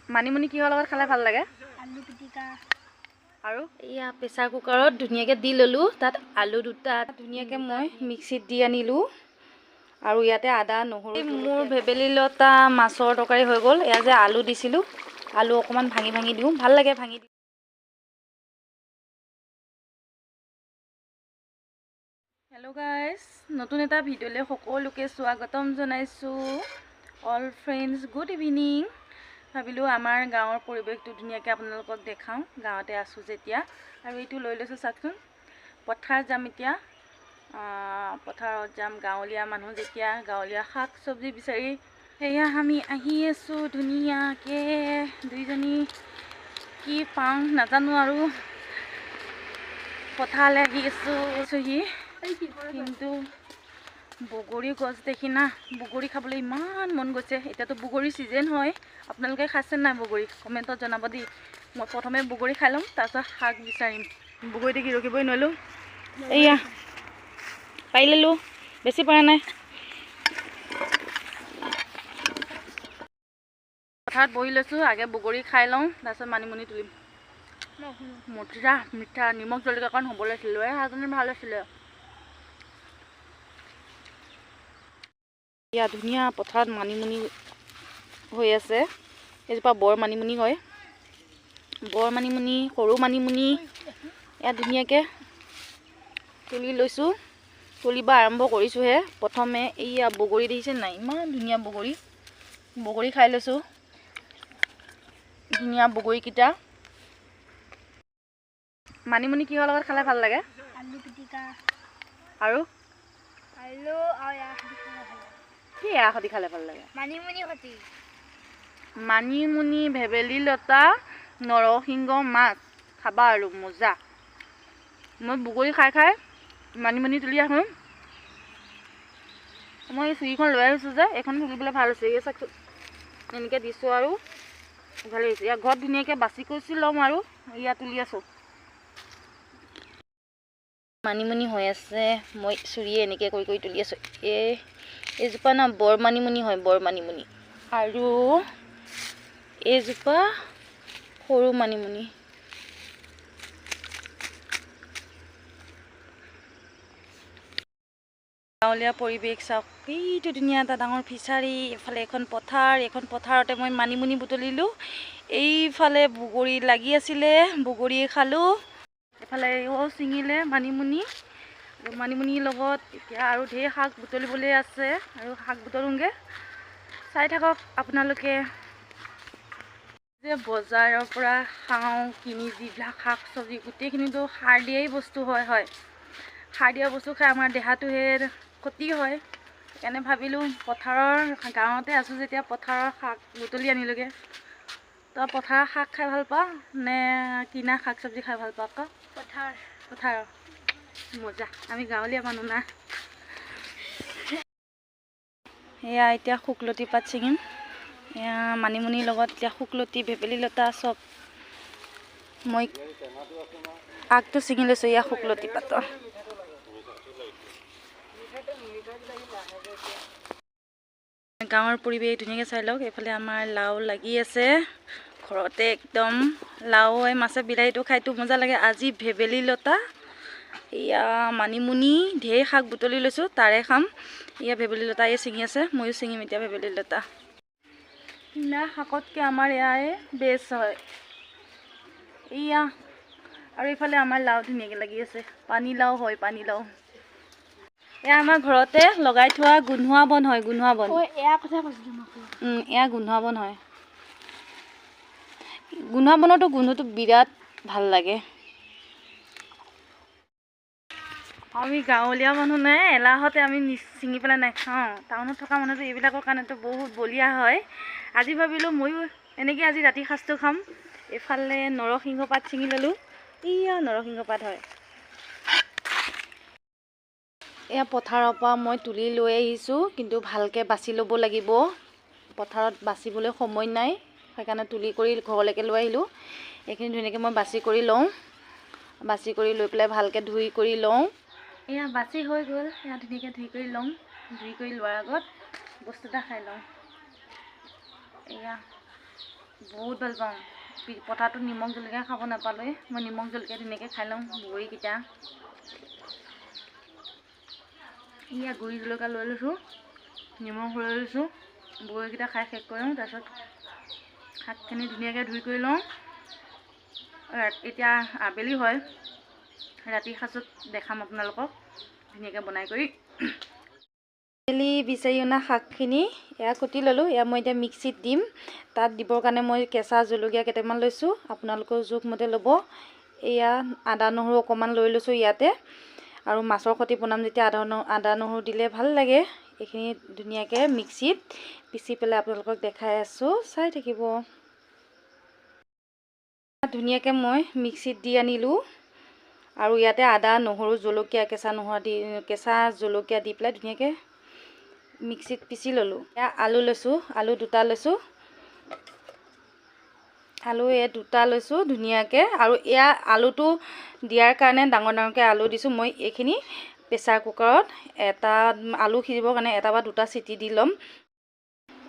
মানিমুনি কিহৰ লগত খালে ভাল লাগে? আলু পিটিকা আৰু এয়া প্ৰেছাৰ কুকাৰত ধুনীয়াকৈ দি ল'লোঁ। তাত আলু দুটা ধুনীয়াকৈ মই মিক্সিত দি আনিলোঁ আৰু ইয়াতে আদা নহৰু। মোৰ ভেবেলী লতা মাছৰ তৰকাৰী হৈ গ'ল। এয়া যে আলু দিছিলোঁ, আলু অকণমান ভাঙি ভাঙি দিওঁ, ভাল লাগে ভাঙি দিওঁ। হেল্ল' গাইজ, নতুন এটা ভিডিঅ'লৈ সকলোকে স্বাগতম জনাইছোঁ। All friends good evening. ভাবিলোঁ আমাৰ গাঁৱৰ পৰিৱেশটো ধুনীয়াকৈ আপোনালোকক দেখাওঁ, গাঁৱতে আছোঁ যেতিয়া। আৰু এইটো লৈ লৈছোঁ চাওকচোন, পথাৰত যাম এতিয়া। পথাৰত যাম, গাঁৱলীয়া মানুহ যেতিয়া, গাঁৱলীয়া শাক চব্জি বিচাৰি সেয়া আমি আহি আছোঁ ধুনীয়াকৈ। দুইজনী কি পাওঁ নাজানো আৰু পথাৰলৈ আহি আছোঁহি। কিন্তু বগৰী গছ দেখি না, বগৰী খাবলৈ ইমান মন গৈছে। এতিয়াতো বগৰী ছিজন হয়। আপোনালোকে খাইছে নাই বগৰী? কমেণ্টত জনাব দেই। মই প্ৰথমে বগৰী খাই ল'ম, তাৰপিছত শাক বিচাৰিম। বগৰী দেখি ৰখিবই নোৱাৰিলোঁ। এয়া পাৰি ল'লোঁ, বেছি পৰা নাই। পথাৰত বহি লৈছোঁ, আগে বগৰী খাই লওঁ, তাৰপিছত মানিমুনি তুলিম। মজা মিঠা, নিমখ জলকীয়া অকণ হ'ব লাগিছিল, লৈ অহাহেঁতেন ভাল আছিলে। এয়া ধুনীয়া পথাৰত মানিমুনি হৈ আছে। এজোপা বৰ মানিমুনি হয়, বৰ মানিমুনি, সৰু মানিমুনি। এয়া ধুনীয়াকৈ তুলি লৈছোঁ, তুলিব আৰম্ভ কৰিছোঁহে। প্ৰথমে এইয়া বগৰী দেখিছে নাই, ইমান ধুনীয়া বগৰী। বগৰী খাই লৈছোঁ, ধুনীয়া বগৰীকেইটা। মানিমুনি কিহৰ লগত খালে ভাল লাগে? আলু পিটিকা আৰু আলু কি এয়া সৈতে খালে ভাল লাগে? মানিমুনি সতি মানিমুনি, ভেবেলী লতা, নৰসিংহ, মাছ খাবা আৰু মজা। মই বগৰী খাই খাই মানিমুনি তুলি আহোঁ। মই এই চুৰিখন লৈ আহিছোঁ যে, এইখন তুলিবলৈ ভাল হৈছে। এই চাওকচোন, এনেকৈ দিছোঁ আৰু ভালেই হৈছে। ইয়াৰ ঘৰত ধুনীয়াকৈ বাছি কৰিছি ল'ম আৰু ইয়াত তুলি আছোঁ। মানিমুনি হৈ আছে, মই চুৰিয়ে এনেকৈ কৰি কৰি তুলি আছোঁ। এইজোপা না বৰ মানিমুনি হয়, বৰ মানিমুনি। আৰু এইজোপা সৰু মানিমুনি। গাঁৱলীয়া পৰিৱেশ চাওক, এইটো ধুনীয়া এটা ডাঙৰ ফিচাৰী, এফালে এখন পথাৰ। এখন পথাৰতে মই মানিমুনি বুটলিলোঁ। এইফালে বগৰী লাগি আছিলে, বগৰী খালোঁ। এফালে ছিঙিলে মানিমুনি, মানিমুনিৰ লগত এতিয়া আৰু ঢেৰ শাক বুটলিবলৈ আছে, আৰু শাক বুটলোঁগৈ। চাই থাকক আপোনালোকে। যে বজাৰৰ পৰা খাওঁ কিনি, যিবিলাক শাক চব্জি গোটেইখিনিতো সাৰ দিয়াই বস্তু হয়। সাৰ দিয়া বস্তু খাই আমাৰ দেহাটোহে ক্ষতি হয়। সেইকাৰণে ভাবিলোঁ পথাৰৰ, গাঁৱতে আছোঁ যেতিয়া পথাৰৰ শাক বুটলি আনিলোগৈ। তই পথাৰৰ শাক খাই ভাল পাওঁ নে কিনা শাক চব্জি খাই ভাল পাওঁ? আকৌ পথাৰৰ মজা। আমি গাঁৱলীয়া মানুহ না। এয়া এতিয়া শুকলতি পাত ছিঙিম। এয়া মানিমুনিৰ লগত এতিয়া শুকলতি, ভেবেলী লতা চব মই আগটো ছিঙি লৈছোঁ। এয়া শুকলতি পাতৰ গাঁৱৰ পৰিৱেশ ধুনীয়াকৈ চাই লওক। এইফালে আমাৰ লাও লাগি আছে ঘৰতে, একদম লাও মাছে বিলাহীটো খাইতো মজা লাগে। আজি ভেবেলী লতা, এয়া মানিমুনি, ঢেৰ শাক বুটলি লৈছোঁ, তাৰে খাম। এয়া ভেবেলী লতা এই ছিঙি আছে, ময়ো ছিঙিম এতিয়া ভেবেলী লতা। কিনা শাকতকৈ আমাৰ এয়াই বেষ্ট হয়। এয়া আৰু এইফালে আমাৰ লাও ধুনীয়াকৈ লাগি আছে, পানীলাও হয়, পানীলাও। এয়া আমাৰ ঘৰতে লগাই থোৱা গোন্ধোৱা বন হয়, গোন্ধোৱা বন। এয়া কথা কৈছিলোঁ মই। এয়া গোন্ধোৱা বন হয়। গোন্ধোৱা বনৰতো গোন্ধটো বিৰাট ভাল লাগে। আমি গাঁৱলীয়া মানুহ নাই, এলাহতে আমি ছিঙি পেলাই নাখাওঁ। টাউনত থকা মানুহটো এইবিলাকৰ কাৰণেতো বহুত বলিয়া হয়। আজি ভাবিলোঁ ময়ো এনেকৈ আজি ৰাতি সাঁজটো খাম। এইফালে নৰসিংহ পাত ছিঙি ল'লোঁ। এয়া নৰসিংহ পাত হয়। এয়া পথাৰৰ পৰা মই তুলি লৈ আহিছোঁ, কিন্তু ভালকৈ বাছি ল'ব লাগিব। পথাৰত বাচিবলৈ সময় নাই, সেইকাৰণে তুলি কৰি ঘৰলৈকে লৈ আহিলোঁ। এইখিনি ধুনীয়াকৈ মই বাছি কৰি লওঁ, বাছি কৰি লৈ পেলাই ভালকৈ ধুই কৰি লওঁ। এয়া বাছি হৈ গ'ল, এয়া ধুনীয়াকৈ ধুই কৰি লওঁ। ধুই কৰি লোৱাৰ আগত বস্তু এটা খাই লওঁ। এয়া বহুত ভাল পাওঁ পথাৰটো নিমখ জলকীয়া খাব নাপালোৱে মই নিমখ জলকীয়া ধুনীয়াকৈ খাই লওঁ বগৰীকেইটা ইয়া গুড়ি জলকীয়া লৈ লৈছোঁ নিমখ লৈ লৈছোঁ বগৰীকেইটা খাই শেষ কৰি লওঁ তাৰপিছত শাকখিনি ধুনীয়াকৈ ধুই কৰি লওঁ এতিয়া আবেলি হয় ৰাতি সাঁজত দেখাম আপোনালোকক ধুনীয়াকৈ বনাই কৰি আবেলি বিচাৰি অনা শাকখিনি এয়া কুটি ল'লোঁ এয়া মই এতিয়া মিক্সিত দিম তাত দিবৰ কাৰণে মই কেঁচা জলকীয়া কেইটামান লৈছোঁ আপোনালোকৰ জোখমতে ল'ব এয়া আদা নহৰু অকণমান লৈ লৈছোঁ ইয়াতে আৰু মাছৰ সৈতে বনাম যেতিয়া আদা নহৰু দিলে ভাল লাগে এইখিনি ধুনীয়াকৈ মিক্সিত পিচি পেলাই আপোনালোকক দেখাই আছোঁ চাই থাকিব ধুনীয়াকৈ মই মিক্সিত দি আনিলোঁ আৰু ইয়াতে আদা নহৰু জলকীয়া কেঁচা জলকীয়া দি পেলাই ধুনীয়াকৈ মিক্সিত পিচি ল'লোঁ এয়া আলু লৈছোঁ আলু দুটা লৈছোঁ আলু এই দুটা লৈছোঁ ধুনীয়াকৈ আৰু এয়া আলুটো দিয়াৰ কাৰণে ডাঙৰ ডাঙৰকৈ আলু দিছোঁ মই এইখিনি প্ৰেছাৰ কুকাৰত এটা আলু সিজিবৰ কাৰণে এটা বা দুটা চিটি দি ল'ম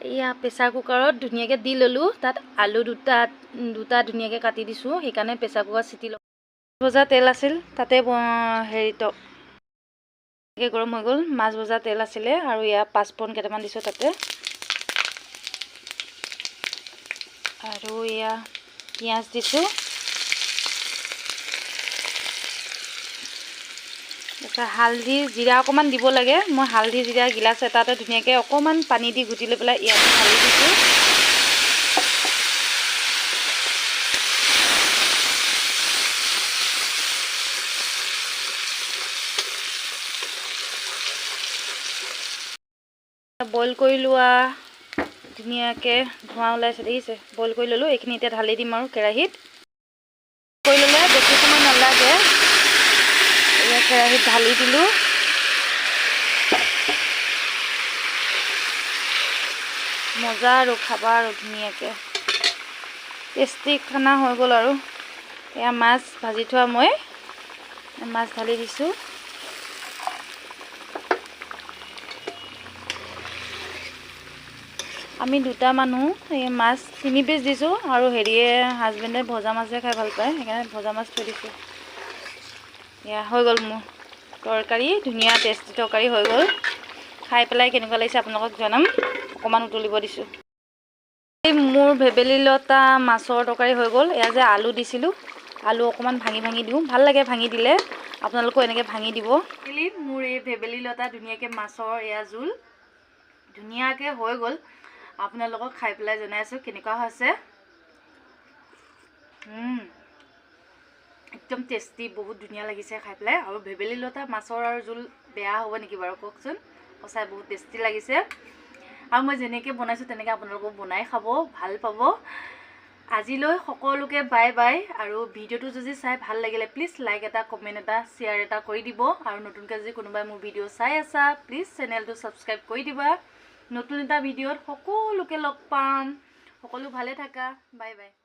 এয়া প্ৰেছাৰ কুকাৰত ধুনীয়াকৈ দি ল'লোঁ তাত আলু দুটা ধুনীয়াকৈ কাটি দিছোঁ সেইকাৰণে প্ৰেছাৰ কুকাৰত চিটি ল'ম ভজা তেল আছিল তাতে গৰম হৈ গ'ল মাছ ভজা তেল আছিলে আৰু ইয়াত পাঁচফোৰণ কেইটামান দিছোঁ তাতে আৰু এয়া পিঁয়াজ দিছোঁ তাৰপিছত হালধি জিৰা অকণমান দিব লাগে মই হালধি জিৰা গিলাচ এটাতে ধুনীয়াকৈ অকণমান পানী দি গুটি লৈ পেলাই ইয়াত ঢালি দিছোঁ বইল কৰি লোৱা ধুনীয়াকৈ ধোঁৱা ওলাইছে দেখিছে বইল কৰি ল'লোঁ এইখিনি এতিয়া ঢালি দিম আৰু কেৰাহীত কৰি ল'লে বেছি সময় নালাগে এতিয়া কেৰাহীত ঢালি দিলোঁ মজা আৰু খাবা আৰু ধুনীয়াকৈ টেষ্টি খানা হৈ গ'ল আৰু এয়া মাছ ভাজি থোৱা মই মাছ ঢালি দিছোঁ আমি দুটা মানুহ এই মাছ 3 পিচ দিছোঁ আৰু হাজবেণ্ডে ভজা মাছহে খাই ভাল পায় সেইকাৰণে ভজা মাছ থৈ দিছোঁ এয়া হৈ গ'ল মোৰ তৰকাৰী ধুনীয়া টেষ্টি তৰকাৰী হৈ গ'ল খাই পেলাই কেনেকুৱা লাগিছে আপোনালোকক জনাম অকণমান উতলিব দিছোঁ এই মোৰ ভেবেলী লতা মাছৰ তৰকাৰী হৈ গ'ল এয়া যে আলু দিছিলোঁ আলু অকণমান ভাঙি দিওঁ ভাল লাগে ভাঙি দিলে আপোনালোকেও এনেকৈ ভাঙি দিব মোৰ এই ভেবেলী লতা ধুনীয়াকৈ মাছৰ এয়া জোল ধুনীয়াকৈ হৈ গ'ল আপোনালোকক খাই পেলাই জনাই আছোঁ কেনেকুৱা হৈছে একদম টেষ্টি বহুত ধুনীয়া লাগিছে খাই পেলাই আৰু ভেবেলী লতা মাছৰ আৰু জোল বেয়া হ'ব নেকি বাৰু কওকচোন সঁচাই বহুত টেষ্টি লাগিছে আৰু মই যেনেকৈ বনাইছোঁ তেনেকৈ আপোনালোকক বনাই খাব ভাল পাব আজিলৈ সকলোকে বাই বাই আৰু ভিডিঅ'টো যদি চাই ভাল লাগিলে প্লিজ লাইক এটা কমেণ্ট এটা শ্বেয়াৰ এটা কৰি দিব আৰু নতুনকৈ যদি কোনোবাই মোৰ ভিডিঅ' চাই আছা প্লিজ চেনেলটো ছাবস্ক্ৰাইব কৰি দিবা নতুন এটা ভিডিঅ'ত সকলোকে লগ পাম সকলো ভালে থাকা বাই বাই